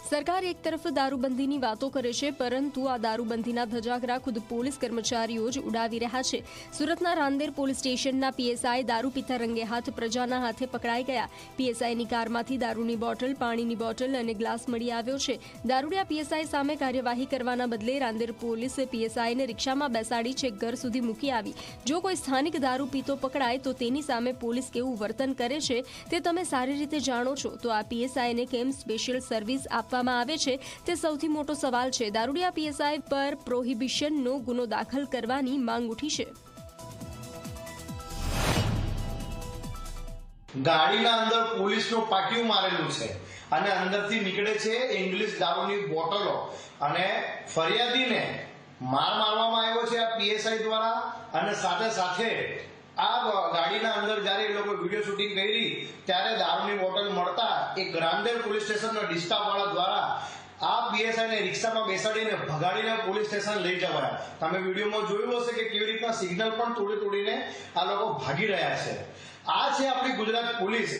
સરકાર એક તરફ દારૂબંધીની વાતો કરે છે, પરંતુ આ દારૂબંધીના ધજાગરા ખુદ પોલીસ કર્મચારીઓ જ ઉડાવી રહ્યા છે। સુરતના રાંદેર પોલીસ સ્ટેશનના પીએસઆઈ દારૂ પીતા રંગે હાથ પ્રજાના હાથે પકડાઈ ગયા। પીએસઆઈની કારમાંથી દારૂની બોટલ, પાણીની બોટલ અને ગ્લાસ મળી આવ્યો છે। દારૂડિયા પીએસઆઈ સામે કાર્યવાહી કરવાના બદલે રાંદેર પોલીસ પીએસઆઈને રિક્ષામાં બેસાડી છેક ઘર સુધી મૂકી આવી। જો કોઈ સ્થાનિક દારૂ પીતો પકડાય તો તેની સામે પોલીસ કેવું વર્તન કરે છે તે તમે સારી રીતે જાણો છો, તો આ પીએસઆઈને કેમ સ્પેશિયલ સર્વિસ આપવામાં આવે છે તે સૌથી મોટો સવાલ છે। દારૂડિયા પીએસઆઈ પર પ્રોહિબિશનનો ગુનો દાખલ કરવાની માંગ ઉઠી છે। ગાડીના અંદર પોલીસનું પાટિયું મારેલું છે અને અંદરથી નીકળે છે ઇંગ્લિશ દારૂની બોટલો અને ફરિયાદીને મારવામાં આવ્યો છે આ પીએસઆઈ દ્વારા। અને સાથે સાથે આ ગાડીના અંદર જ્યારે એ લોકો વિડીયો શૂટિંગ કરી ત્યારે દારૂની બોટલ મળતા એક રાંદેર પોલીસ સ્ટેશનના ડિસ્ટાફવાળા દ્વારા આ પીએસઆઈને રિક્ષામાં બેસાડીને ભગાડીને પોલીસ સ્ટેશન લઈ જવાયા। તમે વિડીયોમાં જોયું હશે કે કેવી રીતના સિગ્નલ પણ તોડીને આ લોકો ભાગી રહ્યા છે। આ છે આપણી ગુજરાત પોલીસ।